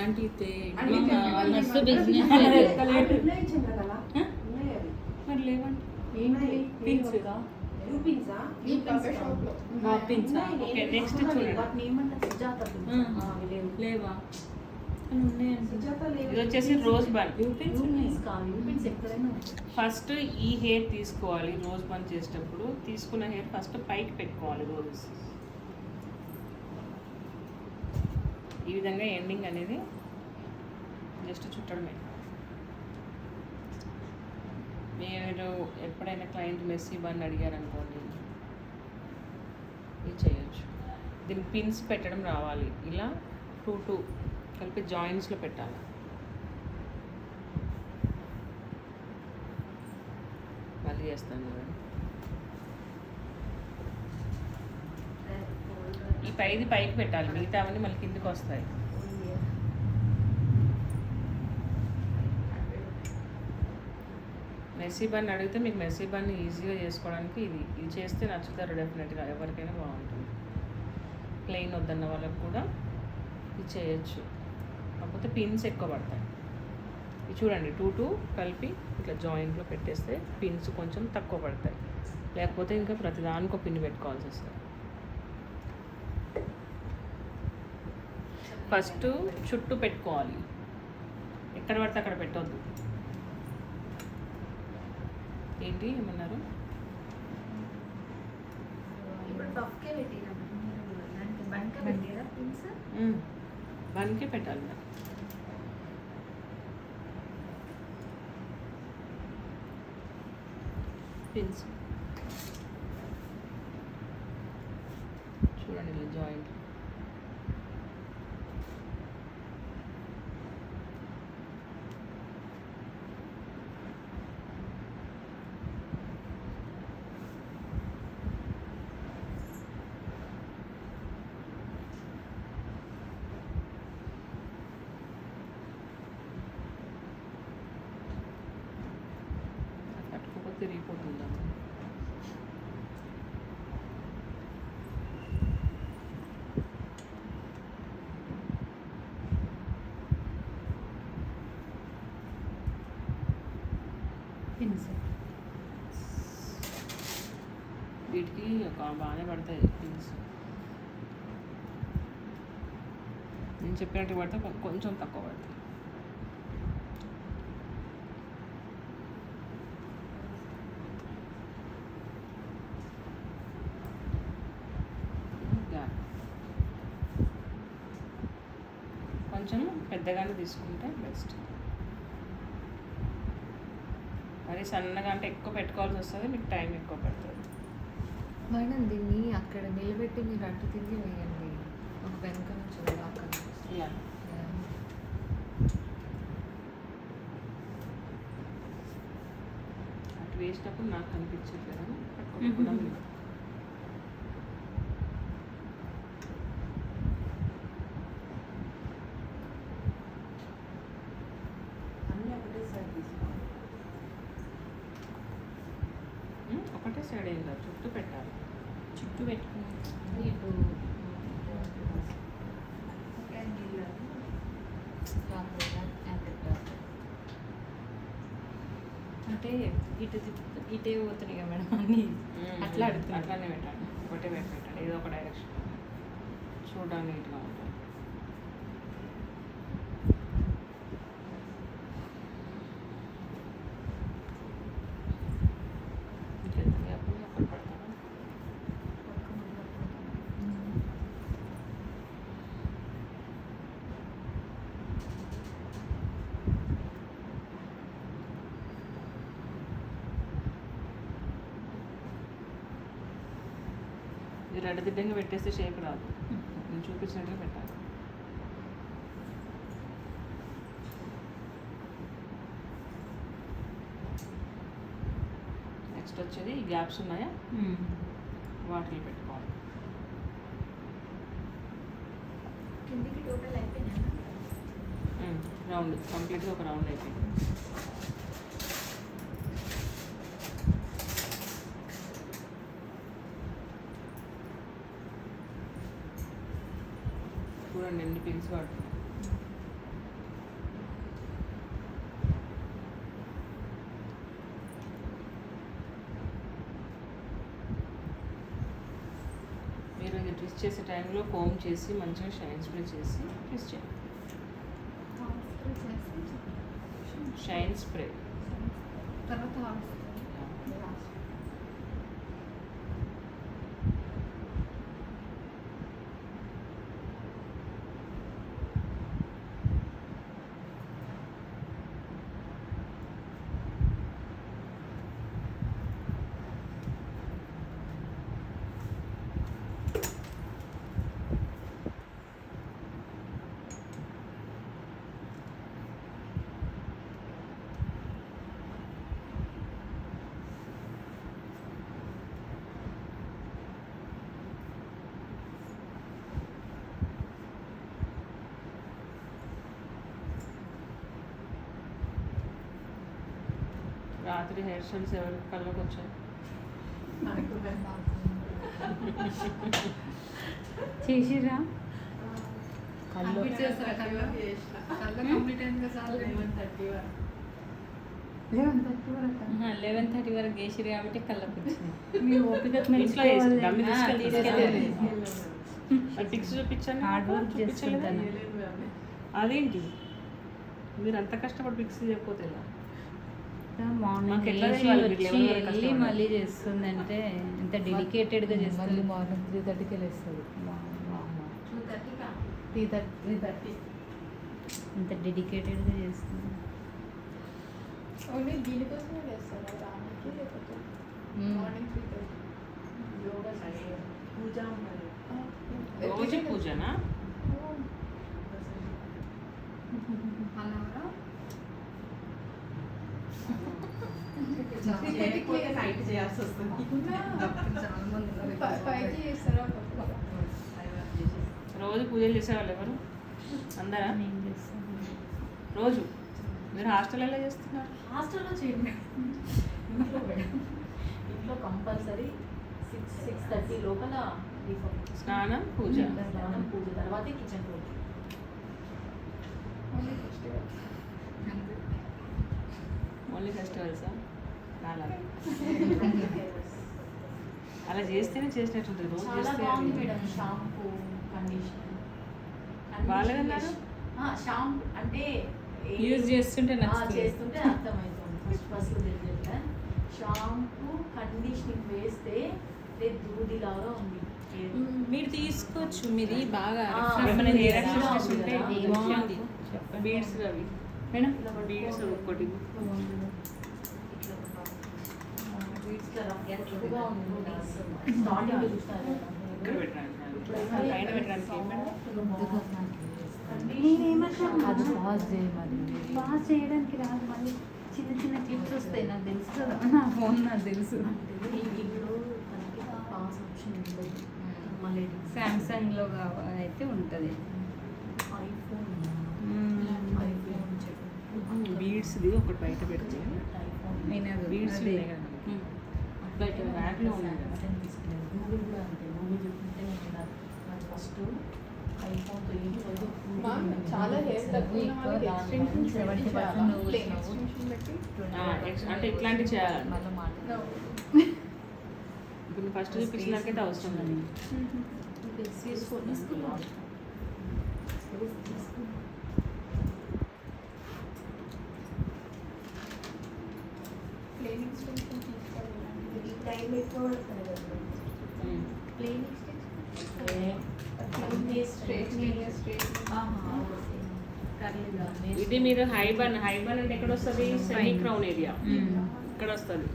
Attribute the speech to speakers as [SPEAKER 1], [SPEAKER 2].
[SPEAKER 1] ఇలాంటివి
[SPEAKER 2] మస్తు బిజినెస్
[SPEAKER 1] మరి లేవండి ఓకే నెక్స్ట్ చూడండి లేవా ఇది వచ్చేసి రోజ్ బన్. ఫస్ట్ ఈ హెయిర్ తీసుకోవాలి. రోజ్ బన్ చేసేటప్పుడు తీసుకున్న హెయిర్ ఫస్ట్ పైకి పెట్టుకోవాలి. రోజెస్ ఈ విధంగా ఎండింగ్ అనేది జస్ట్ చుట్టడమే. మీరు ఎప్పుడైనా క్లయింట్ మెస్సీ బన్ అడిగారనుకోండి ఇది చేయొచ్చు. దీనికి పిన్స్ పెట్టడం రావాలి. ఇలా 2 కలిపి జాయింట్స్లో పెట్టాలి. మళ్ళీ చేస్తాను చూడండి. ఈ పైది పైకి పెట్టాలి, మిగతావన్నీ మళ్ళీ కిందకి వస్తాయి. మెస్సీ బన్ అడిగితే మీకు మెస్సీ బన్ ఈజీగా చేసుకోవడానికి ఇది చేస్తే నచ్చుతారు డెఫినెట్గా. ఎవరికైనా బాగుంటుంది. ప్లెయిన్ వద్దన్న వాళ్ళకి కూడా ఇది చేయొచ్చు. కాకపోతే పిన్స్ ఎక్కువ పడతాయి. ఇది చూడండి 2 కలిపి ఇట్లా జాయింట్లో పెట్టేస్తే పిన్స్ కొంచెం తక్కువ పడతాయి. లేకపోతే ఇంకా ప్రతిదానికి ఒక పిన్ పెట్టుకోవాల్సి వస్తుంది. ఫస్ట్ చుట్టూ పెట్టుకోవాలి. ఎక్కడ పడితే అక్కడ పెట్టవద్దు. ఏంటి ఏమన్నారు? బన్కే పెట్టాలి. పిన్స్ చూడండి ఇలా జాయింట్. తిరిగిపోతుందా? వీటికి బాగానే పడతాయి పిన్స్. నేను చెప్పినట్టు పడితే కొంచెం తక్కువ పడతాయి. కొంచెం పెద్దగానే తీసుకుంటే బెస్ట్. మరి సన్నగా అంటే ఎక్కువ పెట్టుకోవాల్సి వస్తుంది, మీకు టైం ఎక్కువ పడుతుంది.
[SPEAKER 2] మేడం దీన్ని అక్కడ నిలబెట్టి మీరు అటు తిరిగి వేయండి. ఒక వెనక నుంచి
[SPEAKER 1] అటు వేసినప్పుడు నాకు కనిపించట్లేదు. పట్టుకోకుండా ఒకటే సైడ్ ఏం కాదు, చుట్టూ పెట్టాలి. చుట్టూ పెట్టుకుని
[SPEAKER 2] అంటే ఇటే పోతున్నాయి కదా మేడం అన్నీ. అట్లా
[SPEAKER 1] అట్లానే పెట్టండి. ఒకటే పెట్టండి. ఏదో ఒక డైరెక్షన్ చూడడానికి నీట్గా ఉంటుంది. మీరు అడ్డదిడ్డంగా పెట్టేస్తే షేప్ రాదు. నేను చూపించినట్టుగా పెట్టాలి. నెక్స్ట్ వచ్చేది ఈ గ్యాప్స్ ఉన్నాయా, వాటిని పెట్టుకోవాలి. రౌండ్ కంప్లీట్గా ఒక రౌండ్ అయిపోయింది. చూడండి ఎన్ని పిన్స్ వాడుతున్నాయి. చేసే టైంలో కోమ్ చేసి మంచిగా షైన్ స్ప్రే చేసి ట్విస్ట్ చేయండి. షైన్ స్ప్రే
[SPEAKER 2] తర్వాత
[SPEAKER 1] రాత్రి హెయిర్ స్టైల్స్ ఎవరి కళ్ళకి వచ్చాయి?
[SPEAKER 3] చేసిరా
[SPEAKER 1] కళ్ళు
[SPEAKER 2] చేస్తారా కళ్ళు కంప్లీట్ అయింది కదా
[SPEAKER 3] 11:30 వరకు చేసిరు కాబట్టి కళ్ళకు వచ్చింది.
[SPEAKER 2] మీ ఓపిక
[SPEAKER 1] ఇంట్లో వేసి డమ్మి
[SPEAKER 3] తీసుకెళ్ళాలి.
[SPEAKER 1] పిక్స్ చూపించండి.
[SPEAKER 3] హార్డ్ వర్క్
[SPEAKER 1] చూపించలేదా?
[SPEAKER 3] చేస్తుంటాను.
[SPEAKER 1] అదేంటి మీరు అంత కష్టపడి పిక్స్ చేయకపోతే ఎలా?
[SPEAKER 3] మార్నింగ్
[SPEAKER 1] మాకు ఎట్లా
[SPEAKER 3] లేచి
[SPEAKER 1] తెలియాలి?
[SPEAKER 3] వచ్చి
[SPEAKER 1] మీరు ఎవరి వరకు
[SPEAKER 3] వెళ్ళి
[SPEAKER 1] కష్టపడాలి?
[SPEAKER 3] మళ్ళీ చేస్తుందంటే ఎంత డెడికేటెడ్గా చేస్తుంది.
[SPEAKER 4] మార్నింగ్ 3:30కి లేస్తుంది. 3:30
[SPEAKER 3] ఎంత డెడికేటెడ్గా చేస్తుంది.
[SPEAKER 5] ఓన్లీ దీనికోసమే చేస్తారా రానికి లేకపోతే మార్నింగ్ 3:30 యోగా చేస్తారు పూజ మరి
[SPEAKER 1] రోజు పూజనా?
[SPEAKER 5] నైట్ చేయాల్సి వస్తుంది. 5కి చేస్తారా?
[SPEAKER 1] రోజు పూజలు చేసేవాళ్ళు ఎవరు? అందరా?
[SPEAKER 3] ఏం చేస్తాను
[SPEAKER 1] రోజు మీరు హాస్టల్ ఎలా చేస్తున్నారు?
[SPEAKER 5] హాస్టల్లో చేయండి. ఇంట్లో కంపల్సరీ 6:30 లోపల
[SPEAKER 1] స్నానం పూజ.
[SPEAKER 5] స్నానం పూజ తర్వాతే కిచెన్ పూజ.
[SPEAKER 1] ఓన్లీ ఫెస్టివల్సా? అలా చేస్తేనే చేసినట్టుంటుంది. రోజు
[SPEAKER 5] చాలా
[SPEAKER 1] చేస్తే
[SPEAKER 5] బాగుంది మేడం. షాంపూ కండిషనర్
[SPEAKER 1] బాగాలేదన్నారు?
[SPEAKER 5] షాంపూ అంటే
[SPEAKER 3] యూజ్ చేస్తుంటే నచ్చుతుంది.
[SPEAKER 5] చేస్తుంటే అర్థమవుతుంది. ఫస్ట్ తెలియదు. షాంపూ కండిషనింగ్ వేస్తే దూది లాగా ఉంది.
[SPEAKER 3] మీరు తీసుకోవచ్చు. మీది బాగా
[SPEAKER 1] ఏమైనా హెయిర్
[SPEAKER 5] చాలా
[SPEAKER 1] యాక్సెసరీస్
[SPEAKER 5] ఉంది
[SPEAKER 1] ఉంటే
[SPEAKER 5] కదా.
[SPEAKER 1] బాగుంది. బీడ్స్ అవి
[SPEAKER 3] మేడం
[SPEAKER 1] బీడ్స్ ఒకటి
[SPEAKER 5] ఎక్కువగా ఉంది. స్టార్టింగ్ చూస్తారు
[SPEAKER 1] ఇక్కడ పెట్టడానికి పైన పెట్టడానికి ఏం మేడం?
[SPEAKER 4] అది పాజ్ చేయమని
[SPEAKER 3] పాస్ చేయడానికి రాదు. మళ్ళీ చిన్న చిన్న క్లిప్స్ వస్తాయి. నాకు తెలుసు కదా, నా ఫోన్ నాకు తెలుసు.
[SPEAKER 5] ఇప్పుడు మనకి పాస్ ఆప్షన్ ఉంటుంది. మళ్ళీ
[SPEAKER 3] సామ్సంగ్లో అయితే ఉంటుంది.
[SPEAKER 5] ఐఫోన్ ఐఫోన్ చెప్పండి.
[SPEAKER 1] బీడ్స్ది ఒకటి బయట పెడితే
[SPEAKER 3] వినదు.
[SPEAKER 1] బీడ్స్
[SPEAKER 3] అదే.
[SPEAKER 1] ఉన్నాయి కదా బయట ర్యాక్లో ఉన్నాయి కదా.
[SPEAKER 5] గూగుల్ కూడా అంతే. గూగుల్ చెప్తుంటే ఉండాలి. ఫస్ట్ ఐఫోన్తో
[SPEAKER 2] చాలా హెయిర్ తక్కువ ఉన్న వాళ్ళకి ఎక్స్టెన్షన్స్
[SPEAKER 4] 70%
[SPEAKER 2] ప్లేన్ ఎక్స్టెన్షన్ పెట్టి
[SPEAKER 1] అంటే ఇట్లాంటివి చేయాలి.
[SPEAKER 4] మళ్ళీ మాట
[SPEAKER 1] ఇప్పుడు ఫస్ట్ చూపించినాకైతే అవసరం లేదు.
[SPEAKER 5] తీసుకోండి.
[SPEAKER 2] ప్లేన్ ఎక్స్టెన్షన్ తీసుకోవాలి.
[SPEAKER 5] టైం ఎక్కువ పడుతుంది కదా. ప్లేన్
[SPEAKER 1] ఇది మీరు హైబన్ అంటే ఎక్కడ వస్తుంది? సెమీ క్రౌన్ ఏరియా
[SPEAKER 3] మ్మ్.
[SPEAKER 1] ఇక్కడ వస్తుంది.